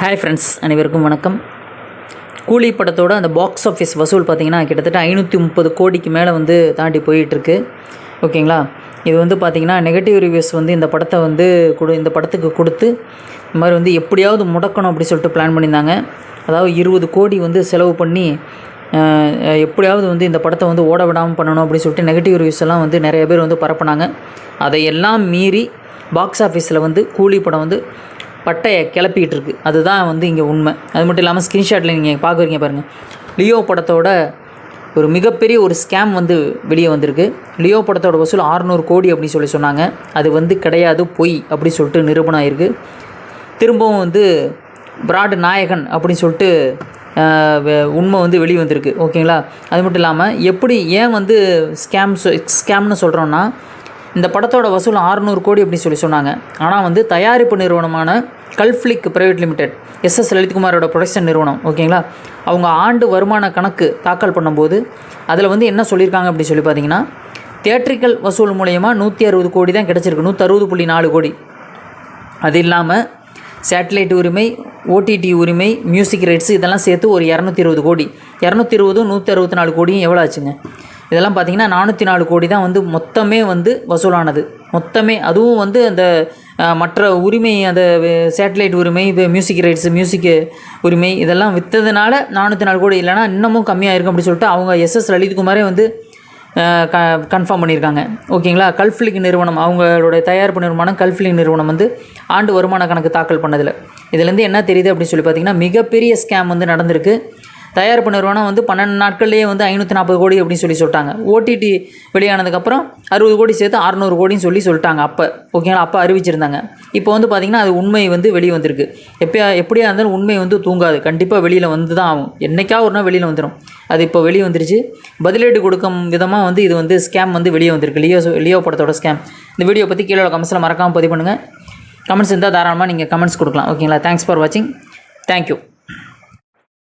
Hi friends, அனைவருக்கும் வணக்கம். கூலி படத்தோட அந்த பாக்ஸ் ஆஃபீஸ் வசூல் பார்த்திங்கன்னா கிட்டத்தட்ட 530 கோடிக்கு மேலே வந்து தாண்டி போயிட்டுருக்கு. ஓகேங்களா? இது வந்து பார்த்திங்கன்னா நெகட்டிவ் ரிவ்யூஸ் வந்து இந்த படத்தை வந்து இந்த படத்துக்கு கொடுத்து இந்த மாதிரி வந்து எப்படியாவது முடக்கணும் அப்படி சொல்லிட்டு பிளான் பண்ணியிருந்தாங்க. அதாவது 20 கோடி வந்து செலவு பண்ணி எப்படியாவது வந்து இந்த படத்தை வந்து ஓட விடாமல் பண்ணணும் அப்படின்னு சொல்லிட்டு நெகட்டிவ் ரிவ்யூஸ் எல்லாம் வந்து நிறைய பேர் வந்து பரப்புனாங்க. அதையெல்லாம் மீறி பாக்ஸ் ஆஃபீஸில் வந்து கூலி படம் வந்து பட்டையை கிளப்பிக்கிட்டு இருக்குது. அதுதான் வந்து இங்கே உண்மை. அது மட்டும் இல்லாமல் ஸ்க்ரீன்ஷாட்டில் நீங்கள் பார்க்குறீங்க பாருங்கள். லியோ படத்தோட ஒரு மிகப்பெரிய ஒரு ஸ்கேம் வந்து வெளியே வந்திருக்கு. லியோ படத்தோட வசூல் 600 கோடி அப்படின்னு சொன்னாங்க. அது வந்து கிடையாது, பொய் அப்படி சொல்லிட்டு நிரூபணம் ஆகிருக்கு. திரும்பவும் வந்து பிராட் நாயகன் அப்படின்னு சொல்லிட்டு உண்மை வந்து வெளியே வந்திருக்கு. ஓகேங்களா? அது மட்டும் இல்லாமல் ஏன் வந்து ஸ்கேம்னு சொல்கிறோன்னா, இந்த படத்தோட வசூல் 600 கோடி அப்படின்னு சொன்னாங்க. ஆனால் வந்து தயாரிப்பு நிறுவனமான கல்ஃப்ளிக் பிரைவேட் லிமிடெட், எஸ்எஸ் லலித்குமாரோட ப்ரொடக்ஷன் நிறுவனம், ஓகேங்களா, அவங்க ஆண்டு வருமான கணக்கு தாக்கல் பண்ணும்போது அதில் வந்து என்ன சொல்லியிருக்காங்க அப்படின்னு சொல்லி பார்த்தீங்கன்னா, தியேட்ரிக்கல் வசூல் மூலயமா 160 கோடி தான் கிடச்சிருக்கு, 160.4 கோடி. அது இல்லாமல் சேட்டலைட் உரிமை, ஓடிடி உரிமை, மியூசிக் ரைட்ஸ் இதெல்லாம் சேர்த்து ஒரு 220 கோடி. 220 164 கோடியும் எவ்வளோ ஆச்சுங்க? இதெல்லாம் பார்த்திங்கன்னா 404 கோடி தான் வந்து மொத்தமே வந்து வசூலானது. மொத்தமே அதுவும் வந்து அந்த மற்ற உரிமை, அந்த சேட்டலைட் உரிமை, மியூசிக் ரைட்ஸு, மியூசிக் உரிமை இதெல்லாம் விற்றதுனால 404 கோடி, இல்லைனா இன்னமும் கம்மியாக இருக்கும் அப்படின்னு சொல்லிட்டு அவங்க எஸ்எஸ் லலித்குமாரே வந்து கன்ஃபார்ம் பண்ணியிருக்காங்க. ஓகேங்களா? கல்ஃப்ளிக் நிறுவனம், அவங்களோட தயாரிப்பு நிறுவனம் கல்ஃப்ளிக் நிறுவனம் வந்து ஆண்டு வருமான கணக்கு தாக்கல் பண்ணதில் இதுலேருந்து என்ன தெரியுது அப்படின்னு சொல்லி பார்த்திங்கன்னா, மிகப்பெரிய ஸ்கேம் வந்து நடந்திருக்கு. தயாரிப்பு நிறுவனம் வந்து 12 நாட்கள்லேயே வந்து 540 கோடி அப்படின்னு சொல்லிட்டாங்க. ஓடிடி வெளியானதுக்கப்புறம் 60 கோடி சேர்த்து 600 கோடின்னு சொல்லிட்டாங்க அப்போ. ஓகேங்களா? அப்போ அறிவிச்சிருந்தாங்க. இப்போ வந்து பார்த்திங்கன்னா அது உண்மை வந்து வெளியே வந்திருக்கு. எப்படியா இருந்தாலும் உண்மை வந்து தூங்காது, கண்டிப்பாக வெளியில் வந்து தான் ஆகும். என்றைக்காவது ஒரு நாள் வெளியில் வந்துடும். அது இப்போ வெளியே வந்துருச்சு. பதிலீடு கொடுக்கும் விதமாக வந்து இது வந்து ஸ்கேம் வந்து வெளியே வந்திருக்கு, லியோ படத்தோட ஸ்கேம். இந்த வீடியோ பற்றி கீழே கமெண்ட்ஸில் மறக்காமல் பதிவு பண்ணுங்கள். கமெண்ட்ஸ் இருந்தால் தாராளமாக நீங்கள் கமெண்ட்ஸ் கொடுக்கலாம். ஓகேங்களா? தேங்க்ஸ் ஃபார் வாட்சிங். தேங்க்யூ.